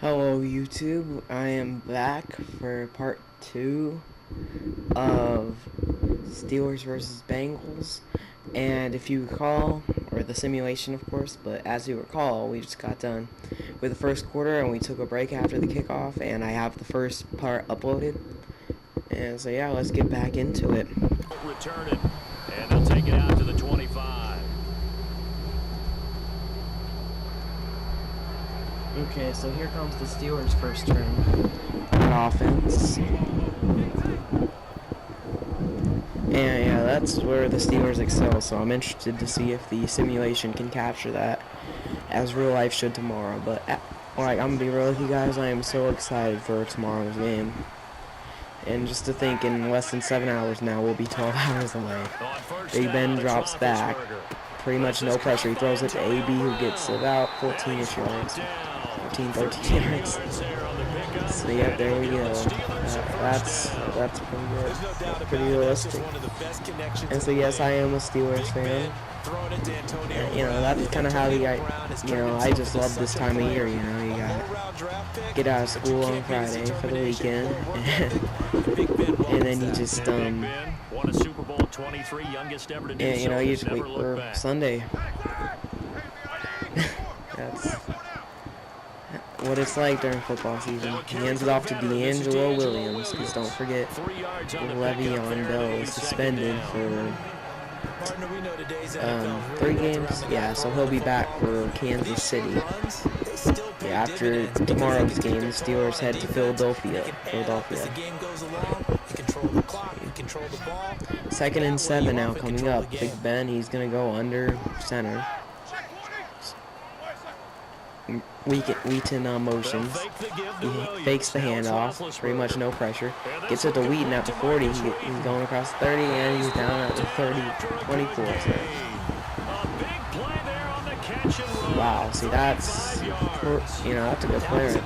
Hello YouTube, I am back for part 2 of Steelers versus Bengals, and if you recall, or the simulation of course, but as you recall, we just got done with the first quarter and we took a break after the kickoff, and I have the first part uploaded, and so yeah, let's get back into it. Return it, and they'll take it out to the 25. Okay, so here comes the Steelers' first turn on offense. And yeah, that's where the Steelers excel, so I'm interested to see if the simulation can capture that as real life should tomorrow. But, I'm gonna be real with you guys, I am so excited for tomorrow's game. And just to think, in less than 7 hours now, we'll be 12 hours away. Big Ben drops back. Pretty much no pressure. He throws it to AB, who gets about 14-ish yards. 13 yards. So yeah, there we go. That's pretty good. Pretty realistic. And so yes, I am a Steelers fan. You know, that's kind of how I just love this time of year. You know, you gotta get out of school on Friday for the weekend, and then you just won a Super Bowl 23, youngest ever to do you know, you just wait for back. Sunday. That's what it's like during football season. He hands it off to D'Angelo Williams, because don't forget, Le'Veon Bell is suspended for 3 games. Yeah, so he'll be back for Kansas City. Yeah, after tomorrow's game, the Steelers head to Philadelphia. 2nd and 7 now coming up. Big Ben, he's going to go under center. Wheaton motions. He fakes the handoff. Pretty much no pressure. Gets it to Wheaton at the 40. He's going across the 30, and he's down at the 24. Wow, see, that's a good play right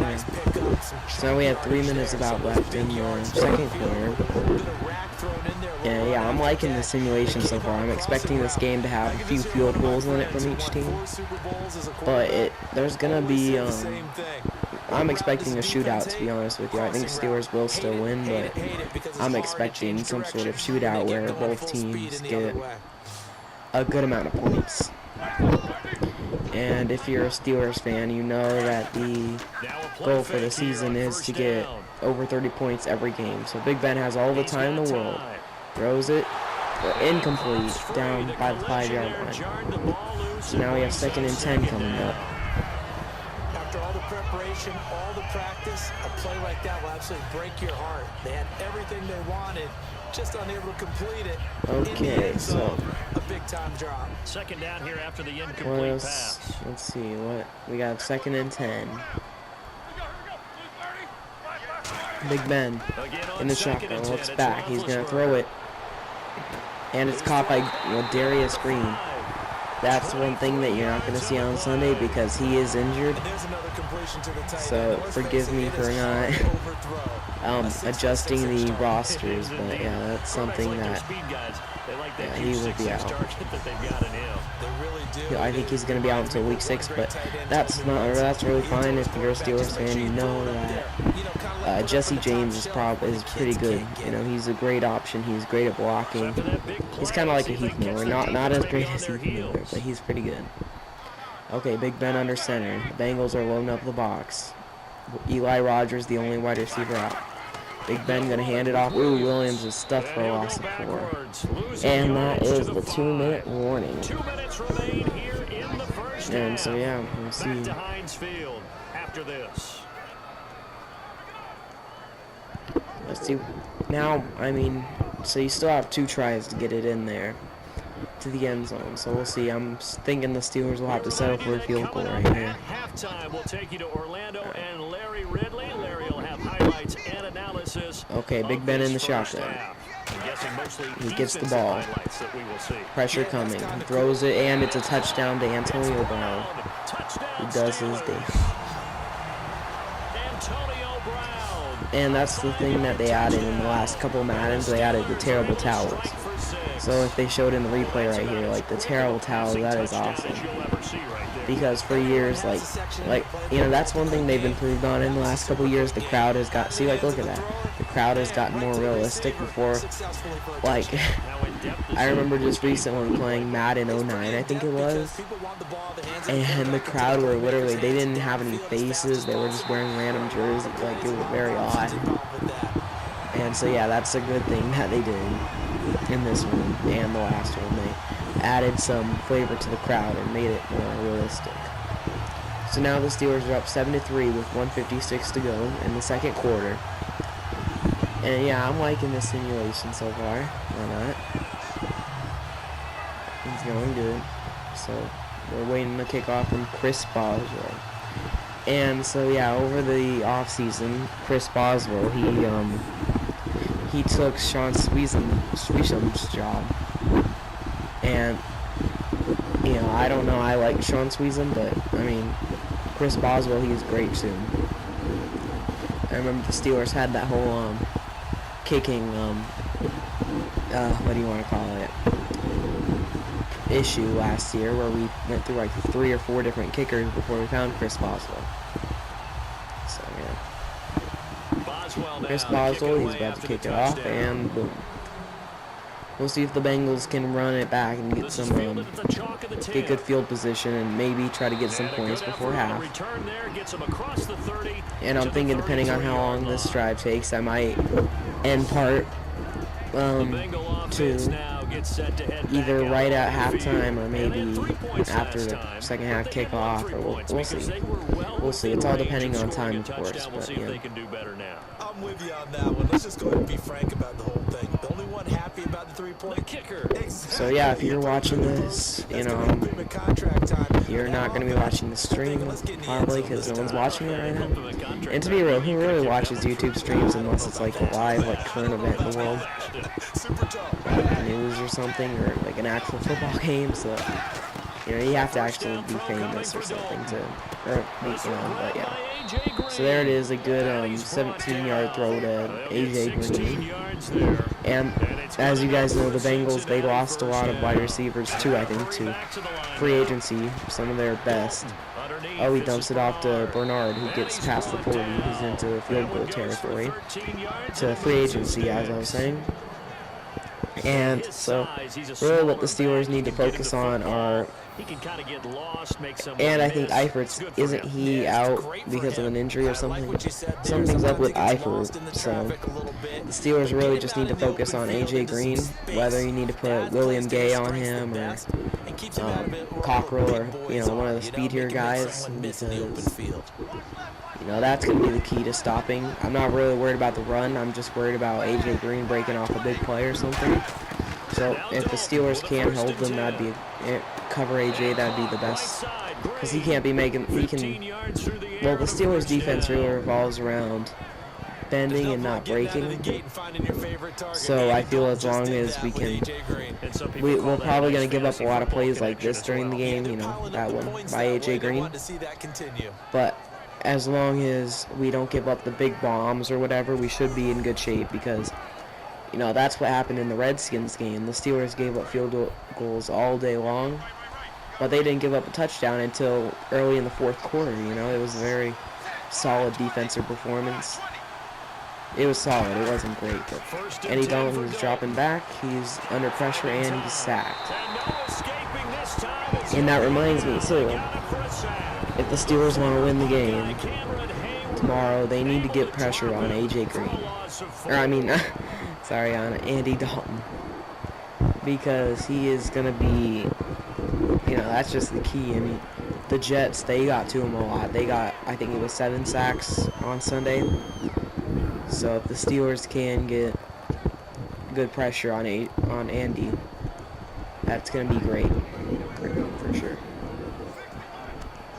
there. So now we have 3 minutes about left in the second quarter. Yeah, I'm liking the simulation so far. I'm expecting this game to have a few field goals in it from each team. But there's gonna be, I'm expecting a shootout, to be honest with you. I think Steelers will still win, but I'm expecting some sort of shootout where both teams get a good amount of points. And if you're a Steelers fan, you know that the goal for the season is to get over 30 points every game. So Big Ben has all the time in the world. Throws it, incomplete, down by the 5-yard line. So now we have 2nd and 10 coming up. After all the preparation, all the practice, a play like that will absolutely break your heart. They had everything they wanted, just unable to complete it. Okay, so a big time drop. 2nd down here after the incomplete pass. Let's see what we got. 2nd and 10. Big Ben in the shotgun, looks back. He's gonna throw it, and it's caught by Darius Green. That's one thing that you're not going to see on Sunday because he is injured. So forgive me for not adjusting the rosters, but yeah, that's something that he will be out. I think he's going to be out until week 6, but that's really fine if you're a Steelers fan. You know that Jesse James is pretty good. You know, he's a great option. He's great at blocking. He's kind of like a Heath Miller, not as great as Heath Miller, but he's pretty good. Okay, Big Ben under center. The Bengals are loading up the box. Eli Rogers, the only wide receiver out. Big Ben gonna hand it off. Ooh, Williams is stuffed for a loss of 4. And that is the 2-minute warning. 2 minutes remain here in the first half. And so yeah, we'll see. Back to Heinz Field after this. Let's see. Now, I mean, so you still have 2 tries to get it in there to the end zone. So we'll see. I'm thinking the Steelers will have to settle for a field goal right here. Halftime, we'll take you to Orlando and Larry Ridley. Larry will have highlights and analysis. Okay, Big Ben in the shotgun. He gets the ball. Pressure coming. He throws it, and it's a touchdown to Antonio Brown. He does his thing. And that's the thing that they added in the last couple of Maddens. They added the terrible towels. So if they showed in the replay right here, like the terrible towels, that is awesome. because for years, like you know, that's one thing they've improved on in the last couple years. The crowd has got, see, like, look at that. The crowd has gotten more realistic. Before, like, I remember just recently playing Madden 09, I think it was, and the crowd were literally, they didn't have any faces. They were just wearing random jerseys. Like, it was very odd. And so, yeah, that's a good thing that they did in this one and the last one. They added some flavor to the crowd and made it more realistic. So now the Steelers are up 7-3 with 1:56 to go in the second quarter. And yeah, I'm liking this simulation so far. Why not? It's going good. So we're waiting the kickoff from Chris Boswell. And so yeah, over the off season, Chris Boswell, he took Sean Sweesham's job. And you know, I don't know, I like Sean Sweesham, but I mean, Chris Boswell, he's great too. I remember the Steelers had that whole kicking what do you want to call it, issue last year, where we went through like 3 or 4 different kickers before we found Chris Boswell. So yeah, Chris Boswell, he's about to kick it off, and boom. We'll see if the Bengals can run it back and get some get good field position and maybe try to get some points before half. And I'm thinking, depending on how long this drive takes, I might end part to either right at halftime or maybe after the second half kickoff, or we'll see. We'll see. It's all depending on time, of course. But yeah. I'm with you on that one. Let's just go ahead and be frank about the whole thing. The only one happy about the three-point kicker. So yeah, if you're watching this, you know, you're not going to be watching the stream probably because no one's watching it right now. And to be real, who really watches YouTube streams unless it's like a live, like, current event in the world, like news or something, or like an actual football game? So you know, you have to actually be famous or something to, or you know, but yeah. So there it is, a good 17-yard throw to A.J. Green. And as you guys know, the Bengals, they lost a lot of wide receivers too, I think, to free agency, some of their best. Oh, he dumps it off to Bernard, who gets past the 40. He's into field goal territory to free agency, as I was saying. And so really what the Steelers need to focus on are, and I think Eifert, isn't he out because of an injury or something? Something's up with Eifert, so the Steelers really just need to focus on A.J. Green, whether you need to put William Gay on him or Cockrell or, you know, one of the speedier guys, because, you know, that's going to be the key to stopping. I'm not really worried about the run. I'm just worried about A.J. Green breaking off a big play or something. So if the Steelers can hold them, that'd be cover A.J., that'd be the best, because he can't be making, he can, well, the Steelers defense really revolves around bending and not breaking. So I feel as long as we can, we're probably going to give up a lot of plays like this during the game, you know, that one by A.J. Green. But as long as we don't give up the big bombs or whatever, we should be in good shape, because, you know, that's what happened in the Redskins game. The Steelers gave up field goals all day long, but they didn't give up a touchdown until early in the fourth quarter. You know, it was a very solid defensive performance. It was solid. It wasn't great. But Andy Dalton was dropping back. He's under pressure, and he's sacked. And that reminds me, too, if the Steelers want to win the game tomorrow, they need to get pressure on A.J. Green. Or, I mean, sorry, on Andy Dalton. Because he is going to be, you know, that's just the key. I mean, the Jets, they got to him a lot. They got, I think it was 7 sacks on Sunday. So if the Steelers can get good pressure on Andy, that's going to be great for sure.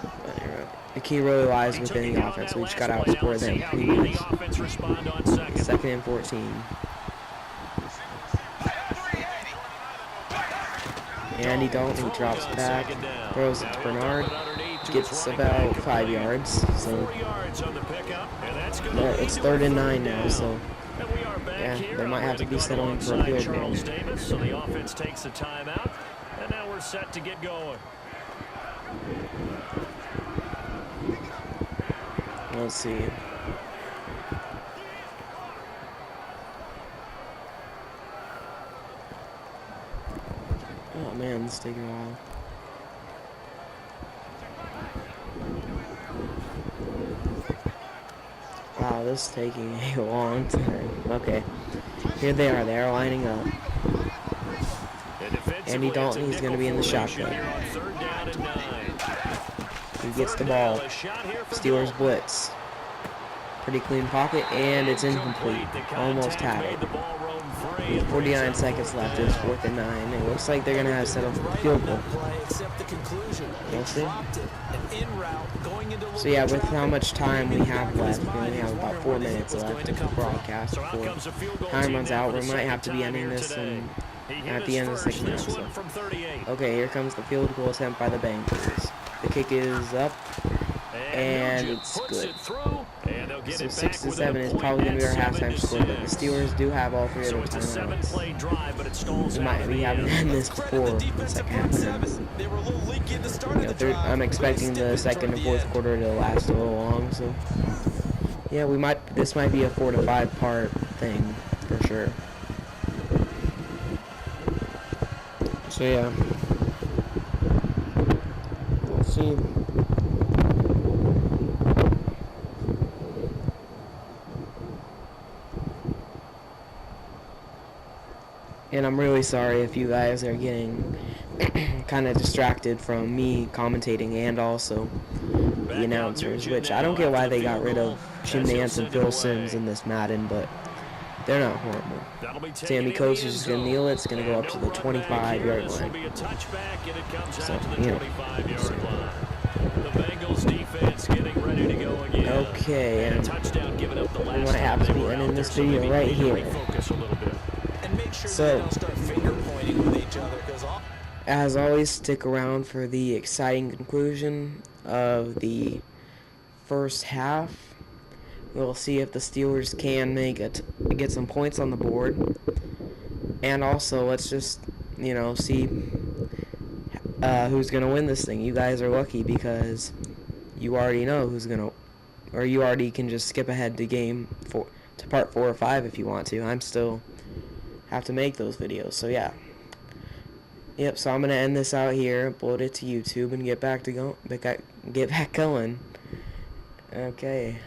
But anyway, the key really lies within the offense. We just got to outscore them. 2nd and 14. Andy Dalton, he drops back, throws it to Bernard, gets about 5 yards. So it's 3rd and 9 now. So yeah, they might have to be settling for a field goal. So the offense takes a timeout, and now we're set to get going. Let's see. Oh man, this is taking a while. Wow, this is taking a long time. Okay. Here they are. They're lining up. Andy Dalton, he's going to be in the shotgun. He gets the ball. Steelers blitz. Pretty clean pocket, and it's incomplete. Almost had it. 49 seconds left. It's 4th and 9. It looks like they're going to have set up a field goal. We'll see. So yeah, with how much time we have left, we only have about 4 minutes left of the broadcast before time runs out. We might have to be ending this at the end of the second half. So. Okay, here comes the field goal attempt by the Bengals. The kick is up, and it's good. So 6-7 is probably going to be our halftime score, but the Steelers do have all 3 of their timeouts. We might be having to end this before the second half ends. I'm expecting the second and fourth quarter to last a little long, so yeah, this might be a 4 to 5 part thing for sure. So yeah, we'll see. And I'm really sorry if you guys are getting kind of distracted from me commentating and also the announcers, which I don't get why they got rid of Jim Nantz and Phil Simms in this Madden, but they're not horrible. Sammy Coates is just going to kneel it. It's going to go up to the 25-yard line. So, okay, and we might have to be ending this video right here. So, as always, stick around for the exciting conclusion of the first half. We'll see if the Steelers can get some points on the board. And also, let's just, see who's going to win this thing. You guys are lucky because you already know who's going to, or you already can just skip ahead to part 4 or 5 if you want to. I'm still have to make those videos, so yeah. Yep, so I'm going to end this out here, upload it to YouTube, and get back going. Okay.